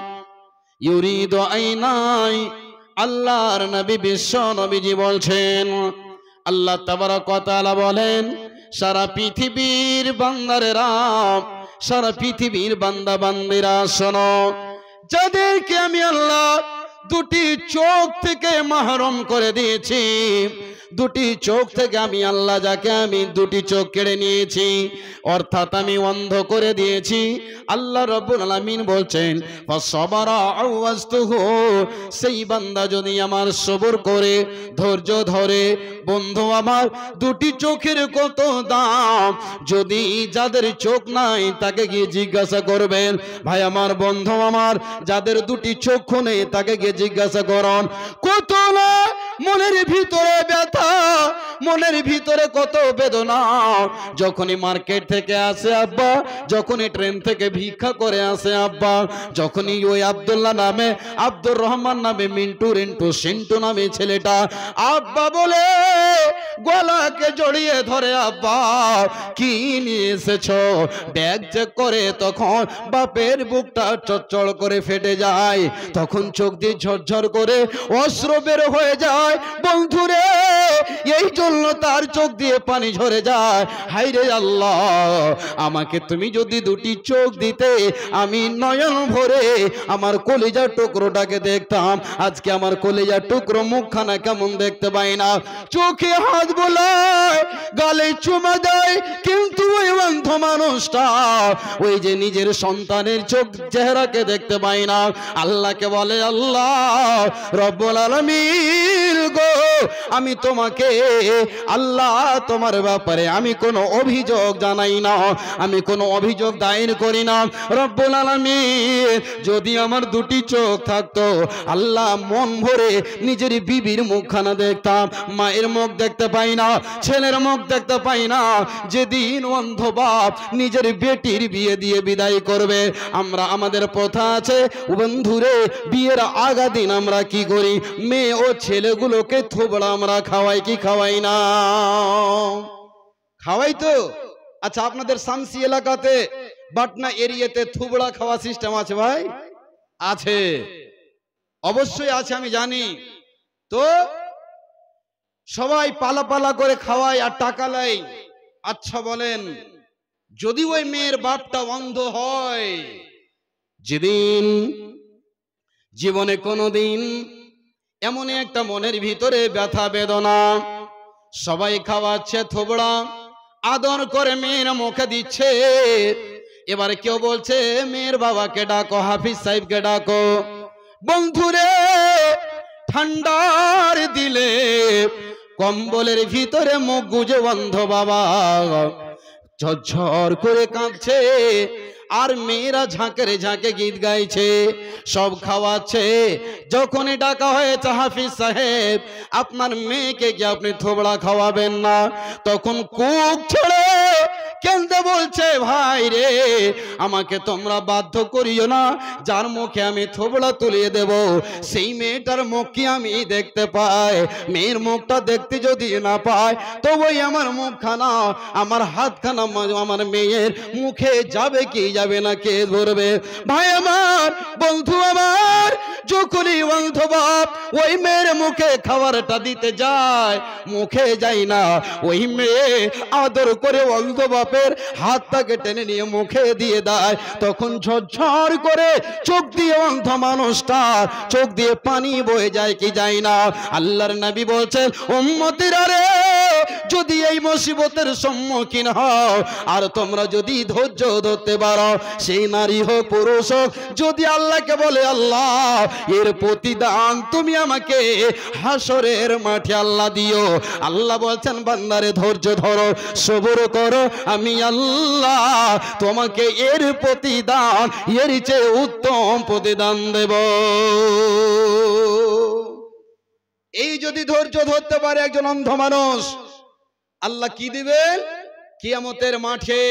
ইউরিদু আইনাই। আল্লাহর নবী বিশ্ব নবীজি বলছেন, আল্লাহ তাবারক ওয়া তাআলা বলেন, সারা পৃথিবীর বান্দারেরা, সারা পৃথিবীর বান্দা বান্দিরা শোনো, যাদেরকে আমি আল্লাহ 2টি চোখ থেকে মাহরুম করে দিয়েছি, 2টি চোখ থেকে আমি আল্লাহ যাকে আমি 2টি চোখ কেড়ে নিয়েছি, অর্থাৎ আমি অন্ধ করে দিয়েছি, আল্লাহ রাব্বুল আলামিন বলছেন ফাসবারা আওয়াজতুহু, সেই বান্দা যদি আমার সবর করে, ধৈর্য ধরে, বন্ধু আমার 2টি চোখের কত দাম, যদি যাদের চোখ নাই তাকে গিয়ে জিজ্ঞাসা করবেন। ভাই আমার, বন্ধু আমার, যাদের 2টি চক্ষু নেই তাকে গিয়ে জিজ্ঞাসা করুন, কত না মনের ভিতরে ব্যথা, মনের ভিতরে কত বেদনা। যখনই মার্কেট থেকে আসে আব্বা, যখনই ট্রেন থেকে ভিক্ষা করে আসে আব্বা, যখনই ওই আব্দুল্লাহ নামে, আব্দুর রহমান নামে, মিন্টু, রিন্টু, সিন্টু নামে ছেলেটা আব্বা বলে গলাকে জড়িয়ে ধরে, আব্বা কি নিয়ে এসেছো, ব্যাগ চেক করে, তখন বাপের বুকটা চচ্চড় করে ফেটে যায়, তখন চোখ দিয়ে ঝরঝর করে অশ্রু বের হয়ে যায়। বন্ধুরে, এই জন্য তার চোখ দিয়ে পানি ঝরে যায়। হায়রে আল্লাহ, আমাকে তুমি যদি 2টি চোখ দিতে, আমি নয়ন ভরে আমার কলিজার টুকরোটাকে দেখতাম। আজকে আমার কলিজার টুকরো মুখখানা কেমন দেখতে পাই না, চোখে হাত বোলায়, গালে চুমা দেয়, কিন্তু ওই অন্ধ মানুষটা ওই যে নিজের সন্তানের চোখ চেহারাকে দেখতে পাই না। আল্লাহকে বলে, আল্লাহ রব্বুল আলামিন গো, আমি তোমাকে আল্লাহ তোমার ব্যাপারে আমি কোনো অভিযোগ জানাই না, আমি কোনো অভিযোগ দায়ের করি না। রব্বুল আলামিন যদি আমার দুটি চোখ থাকতো আল্লাহ মন ভরে নিজের বিবির মুখখানা দেখতাম। মায়ের মুখ দেখতে পাই না, ছেলের মুখ দেখতে পাই না। যেদিন অন্ধ বাপ নিজের বেটির বিয়ে দিয়ে বিদায় করবে, আমরা আমাদের প্রথা আছে বন্ধুরে, বিয়ের আগা দিন আমরা কি করি, মেয়ে ও ছেলেগুলোকে থোবড়া আমরা খাওয়াই কি খাওয়াই না? খাওয়াই তো। আচ্ছা, আপনাদের শামসি এলাকাতে বাটনা এরিয়াতে থুবড়া খাওয়া সিস্টেম আছে ভাই? আছে, অবশ্যই আছে, আমি জানি। তো সবাই পালা পালা করে খাওয়ায় আর টাকা লাই। আচ্ছা বলেন, যদি ওই মেয়ের বাপটা অন্ধ হয়, যেদিন জীবনে কোনোদিন এমন একটা মনের ভিতরে ব্যথা বেদনা, সবাই খাওয়াচ্ছে থোবড়া, আদর করে মেয়ের মুখে দিচ্ছে, এবারে কেউ বলছে মেয়ের বাবাকে ডাকো, হাফিজ সাহেবকে ডাকো। বন্ধুরে, ঠান্ডার দিলে কম্বলের ভিতরে মুখ গুজে অন্ধ বাবা ঝরঝর করে কাঁদছে, আর মেয়েরা ঝাঁকেরে ঝাঁকে গীত গাইছে, সব খাওয়াচ্ছে। যখনই ডাকা হয়েছে হাফিজ সাহেব আপনার মেয়েকে কি আপনি থোবড়া খাওয়াবেন না, তখন কুক ছেড়ে কেঁদে বলছে, ভাই রে আমাকে তোমরা বাধ্য করিও না, যার মুখে আমি থোবড়া তুলিয়ে দেব সেই মেয়েটার মুখ কি আমি দেখতে পাই? মেয়ের মুখটা দেখতে যদি না পাই তবেই আমার মুখখানা, আমার হাতখানা আমার মেয়ের মুখে যাবে কি যাবে না কে ধরবে? ভাই আমার, বন্ধু আমার, যখনই অন্ধ বাপ ওই মেয়ের মুখে খাবারটা দিতে যায়, মুখে যায় না, ওই মেয়ে আদর করে অন্ধ বাপের হাতটাকে টেনে নিয়ে মুখে দিয়ে দেয়। তখন ঝরঝর করে চোখ দিয়ে অন্ধ মানুষটা চোখ দিয়ে পানি বয়ে যায় কি যায় না? আল্লাহর নবী বলছেন, উম্মতিরা রে, যদি এই মুসিবতের সম্মুখীন হও আর তোমরা যদি ধৈর্য ধরতে পারো, সেই নারী হোক পুরুষ হোক, যদি আল্লাহকে বলে আল্লাহ এর প্রতিদান তুমি আমাকে হাসরের মাঠে আল্লাহ দিও, আল্লাহ বলছেন বান্দারে ধৈর্য ধরো, সবর করো, আমি আল্লাহ তোমাকে এর প্রতিদান, এর চেয়ে উত্তম প্রতিদান দেব। এই যদি ধৈর্য ধরতে পারে একজন অন্ধ মানুষ, আল্লাহ কি দিবেন? কিয়ামতের মাঠে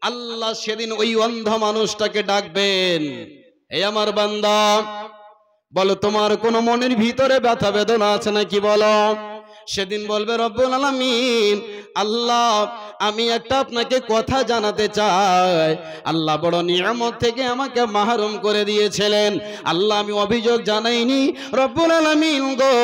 আল্লাহ সেদিন ওই অন্ধ মানুষটাকে ডাকবেন, এই আমার বান্দা, বলো তোমার কোন মনের ভিতরে ব্যথা বেদনা আছে নাকি বলো? সেদিন বলবে রব্বুল আলামিন, আল্লাহ আমি একটা আপনাকে কথা জানাতে চাই, আল্লাহ বড় নিয়ামত থেকে আমাকে মাহরুম করে দিয়েছিলেন, আল্লাহ আমি অভিযোগ জানাইনি, রব্বুল আলামিন গো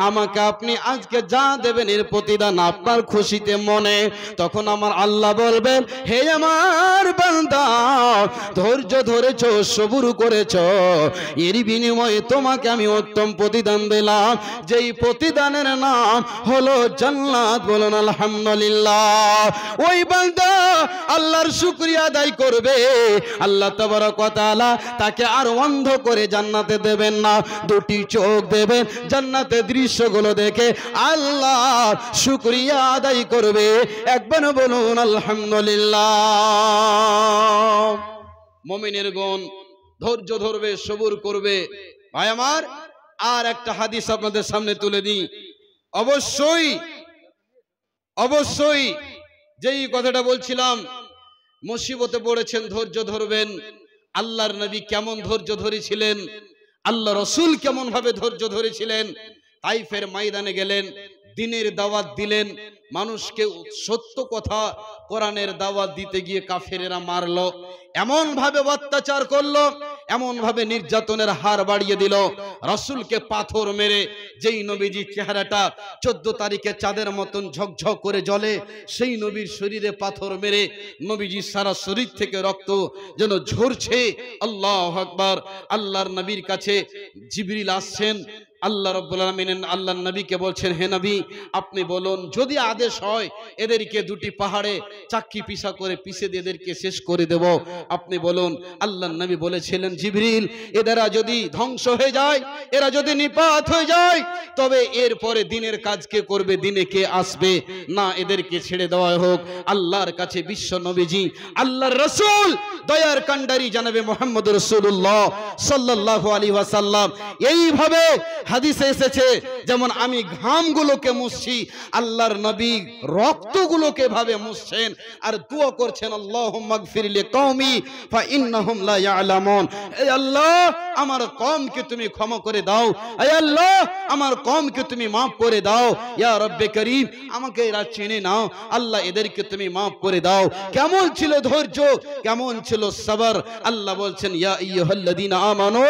আমাকে আপনি আজকে যা দেবেন এর প্রতিদান আপনার খুশিতে মনে। তখন আমার আল্লাহ বলবেন, হে আমার বান্দা, ধৈর্য ধরেছো, সবুর করেছো, এর বিনিময়ে তোমাকে আমি উত্তম প্রতিদান দিলাম, যেই প্রতিদানের নাম হলো জান্নাত। বলুন আলহামদুলিল্লাহ। ওই বান্দা আল্লাহর শুকরিয়া আদায় করবে, আল্লাহ তাবারক ওয়া তাআলা তাকে আর অন্ধ করে জান্নাতে দেবেন না, দুটি চোখ দেবেন, জান্নাতের দৃশ্যগুলো দেখে আল্লাহ শুকরিয়া আদায় করবে। একবার বলুন আলহামদুলিল্লাহ। মুমিনের গুণ, ধৈর্য ধরবে, সবুর করবে। ভাই আমার, আর একটা হাদিস আপনাদের সামনে তুলে দিই। অবশ্যই অবশ্যই যেই কথাটা বলছিলাম, মুসিবতে পড়েছেন, ধৈর্য ধরবেন। আল্লাহর নবী কেমন ধৈর্য ধরেছিলেন, আল্লাহ রসুল কেমন ভাবে ধৈর্য ধরেছিলেন। তাইফের ময়দানে গেলেন, দিনের দাওয়াত দিলেন, মানুষকে সত্য কথা কোরআনের দাওয়াত দিতে গিয়ে কাফেরেরা মারলো, এমন ভাবে অত্যাচার করলো, এমন ভাবে নির্যাতনের হার বাড়িয়ে দিল। রাসূলকে পাথর মেরে, যেই নবীজির চেহারাটা 14 তারিখে চাঁদের মতন ঝকঝক করে জ্বলে, সেই নবীর শরীরে পাথর মেরে নবীজির সারা শরীর থেকে রক্ত যেন ঝরছে। আল্লাহু আকবার। আল্লাহর নবীর কাছে জিবরিল আসছেন, আল্লাহ রাব্বুল আলামিন আল্লাহর নবীকে বলছেন, হে নবী আপনি বলুন যদি আদেশ হয় এদেরকে দুটি পাহাড়ে চাক্কি পিষা করে পিষে দিয়ে এদেরকে শেষ করে দেব, আপনি বলুন। আল্লাহর নবী বলেছিলেন, জিবরিল এরা যদি ধ্বংস হয়ে যায়, এরা যদি নিপাত হয়ে যায়, তবে এরপরে দিনের কাজ কে করবে, দিনে কে আসবে? না, এদেরকে ছেড়ে দেওয়া হোক। আল্লাহর কাছে বিশ্ব নবীজি আল্লাহর রাসূল দয়ার কান্ডারি জানাবে মুহাম্মদ রাসূলুল্লাহ সাল্লাল্লাহু আলাইহি ওয়াসাল্লাম এইভাবে হাদিসে এসেছে, যেমন আমি ঘামগুলোকে মুছছি, আল্লাহর নবী রক্তগুলোকে ভাবে মুছছেন আর দোয়া করছেন, আল্লাহুম্মা গফির লিকওমি ফা ইন্নাহুম লা ইয়ালামুন। হে আল্লাহ আমার কওমকে তুমি ক্ষমা করে দাও, হে আল্লাহ আমার কওমকে তুমি maaf করে দাও, ইয়া রব্বে করিম আমাকে এরা চেনে নাও, আল্লাহ এদেরকে তুমি maaf করে দাও। কেমন ছিল ধৈর্য, কেমন ছিল সবর। আল্লাহ বলছেন, ইয়া আইয়ুহাল্লাযীনা আমানু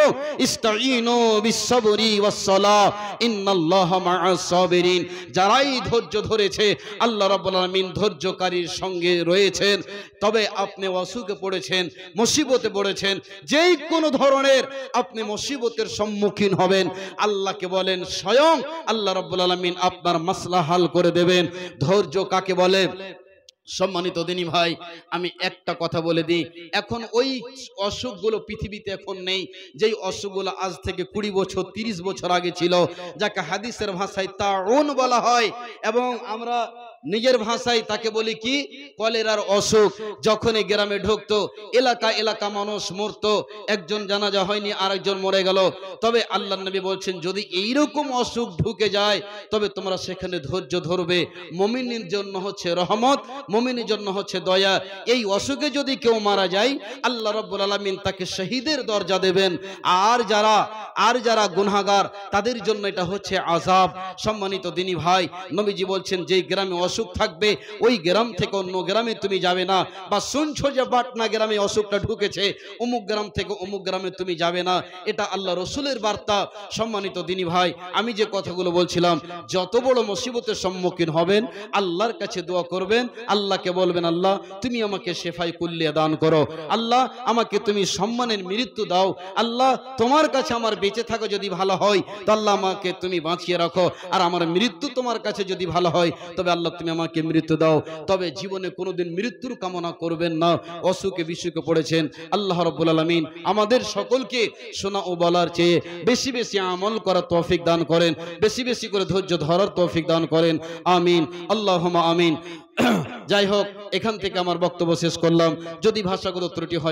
ইসতাঈনু বিস-সাবরি ওয়াস-সালাহ ইন্নাল্লাহা মা'আস সাবিরিন। যারাই ধৈর্য ধরেছে আল্লাহ রাব্বুল আলামিন ধৈর্যকারীর সঙ্গে রয়েছেন। তবে আপনি অসুখে পড়েছেন, মুসিবতে পড়েছেন, যেই কোনো ধরনের আপনি মুসিবতের সম্মুখীন হবেন, আল্লাহকে বলেন, স্বয়ং আল্লাহ রাব্বুল আলামিন আপনার মাসলা হাল করে দেবেন। ধৈর্য কাকে বলে? সম্মানিত দিনী ভাই, আমি একটা কথা বলে দিই, এখন ওই অসুখগুলো পৃথিবীতে এখন নেই, যেই অসুখগুলো আজ থেকে 20 বছর 30 বছর আগে ছিল, যাকে হাদিসের ভাষায় তাউন বলা হয়, এবং আমরা নিজের ভাষায় তাকে বলি কি, কলেরার অসুখ। যখনই গ্রামে ঢুকতো, এলাকা এলাকা মানুষ মরতো, একজন জানাজা হয়নি আরেকজন মরে গেল। তবে আল্লাহর নবী বলছেন, যদি এইরকম অসুখ ঢুকে যায় তবে তোমরা সেখানে ধৈর্য ধরবে। মুমিনের জন্য হচ্ছে রহমত, মুমিনের জন্য হচ্ছে দয়া। এই অসুখে যদি কেউ মারা যায়, আল্লাহ রাব্বুল আলামিন তাকে শহীদের দরজা দেবেন। আর যারা গুনাহগার তাদের জন্য এটা হচ্ছে আযাব। সম্মানিত দিনী ভাই, নবীজি বলছেন, যেই গ্রামে অসুখ থাকবে ওই গ্রাম থেকে অন্য গ্রামে তুমি যাবে না, বা শুনছো যে পাটনা গ্রামে অসুখটা ঢুকেছে, অমুক গ্রাম থেকে অমুক গ্রামে তুমি যাবে না। এটা আল্লাহ রসুলের বার্তা। সম্মানিত দিনী ভাই, আমি যে কথাগুলো বলছিলাম, যত বড় মুসিবতের সম্মুখীন হবেন আল্লাহর কাছে দোয়া করবেন, আল্লাহকে বলবেন, আল্লাহ তুমি আমাকে শেফায়ে কুল্লিয়া দান করো, আল্লাহ আমাকে তুমি সম্মানের মৃত্যু দাও, আল্লাহ তোমার কাছে আমার বেঁচে থাকা যদি ভালো হয় তো আল্লাহ আমাকে তুমি বাঁচিয়ে রাখো, আর আমার মৃত্যু তোমার কাছে যদি ভালো হয় তবে আল্লাহ তুমি আমাকে মৃত্যু দাও। তবে জীবনে কোনোদিন মৃত্যুর কামনা করবেন না। অসুখে বিসুখে পড়েছেন, আল্লাহ রাব্বুল আলামিন আমাদের সকলকে শোনা ও বলার চেয়ে বেশি বেশি আমল করার তৌফিক দান করেন, বেশি বেশি করে ধৈর্য ধরার তৌফিক দান করেন। আমিন, আল্লাহুম্মা আমিন। যাই হোক, এখান থেকে আমার বক্তব্য শেষ করলাম। যদি ভাষাগত ত্রুটি হয়